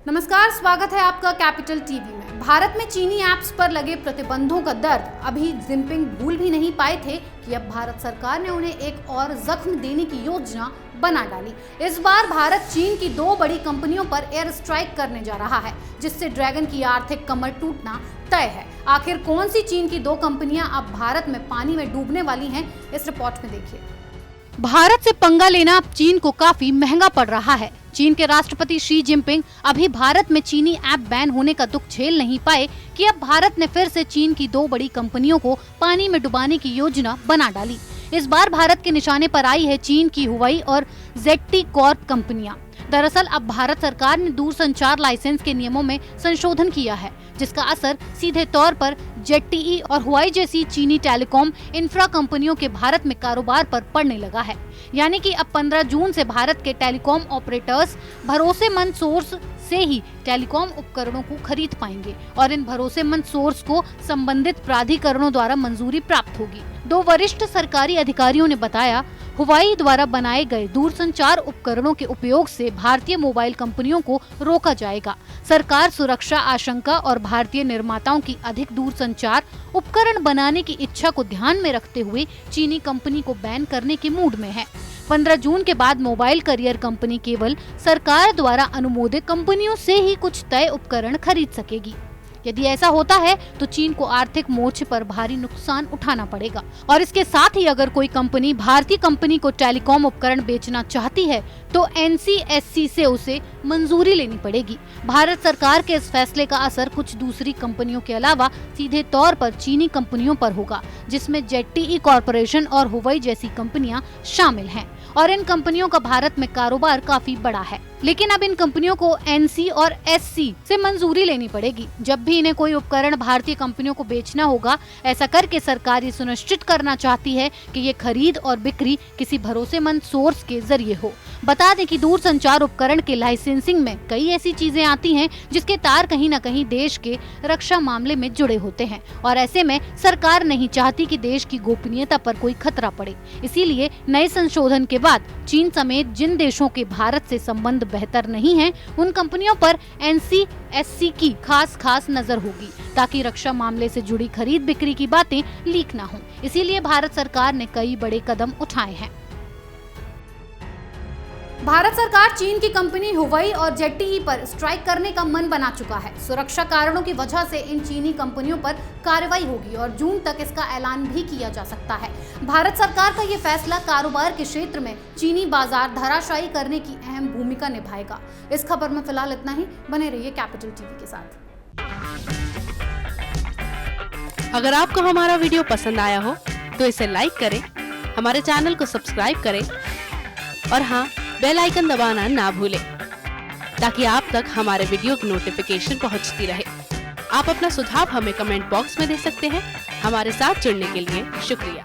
नमस्कार, स्वागत है आपका कैपिटल टीवी में। भारत में चीनी ऐप्स पर लगे प्रतिबंधों का दर्द अभी जिनपिंग भूल भी नहीं पाए थे कि अब भारत सरकार ने उन्हें एक और जख्म देने की योजना बना डाली। इस बार भारत चीन की दो बड़ी कंपनियों पर एयर स्ट्राइक करने जा रहा है, जिससे ड्रैगन की आर्थिक कमर टूटना तय है। आखिर कौन सी चीन की दो कंपनियां अब भारत में पानी में डूबने वाली हैं, इस रिपोर्ट में देखिए। भारत से पंगा लेना अब चीन को काफी महंगा पड़ रहा है। चीन के राष्ट्रपति शी जिनपिंग अभी भारत में चीनी ऐप बैन होने का दुख झेल नहीं पाए कि अब भारत ने फिर से चीन की दो बड़ी कंपनियों को पानी में डुबाने की योजना बना डाली। इस बार भारत के निशाने पर आई है चीन की हुआई और ZTE कॉर्प कंपनियां। दरअसल अब भारत सरकार ने दूरसंचार लाइसेंस के नियमों में संशोधन किया है, जिसका असर सीधे तौर पर ZTE और हुआई जैसी चीनी टेलीकॉम इंफ्रा कंपनियों के भारत में कारोबार पर पड़ने लगा है। यानी कि अब 15 जून से भारत के टेलीकॉम ऑपरेटर्स भरोसेमंद सोर्स से ही टेलीकॉम उपकरणों को खरीद पाएंगे और इन भरोसेमंद सोर्स को संबंधित प्राधिकरणों द्वारा मंजूरी प्राप्त होगी। दो वरिष्ठ सरकारी अधिकारियों ने बताया, हुआई द्वारा बनाए गए दूरसंचार उपकरणों के उपयोग से भारतीय मोबाइल कंपनियों को रोका जाएगा। सरकार सुरक्षा आशंका और भारतीय निर्माताओं की अधिक दूरसंचार उपकरण बनाने की इच्छा को ध्यान में रखते हुए चीनी कंपनी को बैन करने के मूड में है। 15 जून के बाद मोबाइल करियर कंपनी केवल सरकार द्वारा अनुमोदित कंपनियों से ही कुछ तय उपकरण खरीद सकेगी। यदि ऐसा होता है तो चीन को आर्थिक मोर्चे पर भारी नुकसान उठाना पड़ेगा और इसके साथ ही अगर कोई कंपनी भारतीय कंपनी को टेलीकॉम उपकरण बेचना चाहती है तो NCSC से उसे मंजूरी लेनी पड़ेगी। भारत सरकार के इस फैसले का असर कुछ दूसरी कंपनियों के अलावा सीधे तौर पर चीनी कंपनियों पर होगा, जिसमें ZTE कॉर्पोरेशन और हुआई जैसी कंपनियां शामिल हैं और इन कंपनियों का भारत में कारोबार काफी बड़ा है। लेकिन अब इन कंपनियों को NC और SC से मंजूरी लेनी पड़ेगी। जब भी इन्हें कोई उपकरण भारतीय कंपनियों को बेचना होगा, ऐसा करके सरकार ये सुनिश्चित करना चाहती है कि ये खरीद और बिक्री किसी भरोसेमंद सोर्स के जरिए हो। बता दें कि दूरसंचार उपकरण के लाइसेंसिंग में कई ऐसी चीजें आती हैं जिसके तार कहीं न कहीं देश के रक्षा मामले में जुड़े होते हैं और ऐसे में सरकार नहीं चाहती कि देश की गोपनीयता पर कोई खतरा पड़े। इसीलिए नए संशोधन के बाद चीन समेत जिन देशों के भारत से संबंध बेहतर नहीं हैं, उन कंपनियों पर NCSC की खास नजर होगी ताकि रक्षा मामले से जुड़ी खरीद बिक्री की बातें लीक ना हो। इसीलिए भारत सरकार ने कई बड़े कदम उठाए हैं। भारत सरकार चीन की कंपनी हुआई और ZTE पर स्ट्राइक करने का मन बना चुका है। सुरक्षा कारणों की वजह से इन चीनी कंपनियों पर कार्रवाई होगी और जून तक इसका ऐलान भी किया जा सकता है। भारत सरकार का ये फैसला कारोबार के क्षेत्र में चीनी बाजार धराशायी करने की अहम भूमिका निभाएगा। इस खबर में फिलहाल इतना ही। बने रहिए कैपिटल टीवी के साथ। अगर आपको हमारा वीडियो पसंद आया हो तो इसे लाइक करें, हमारे चैनल को सब्सक्राइब करें और हाँ, बेल आइकन दबाना ना भूलें ताकि आप तक हमारे वीडियो की नोटिफिकेशन पहुंचती रहे। आप अपना सुझाव हमें कमेंट बॉक्स में दे सकते हैं। हमारे साथ जुड़ने के लिए शुक्रिया।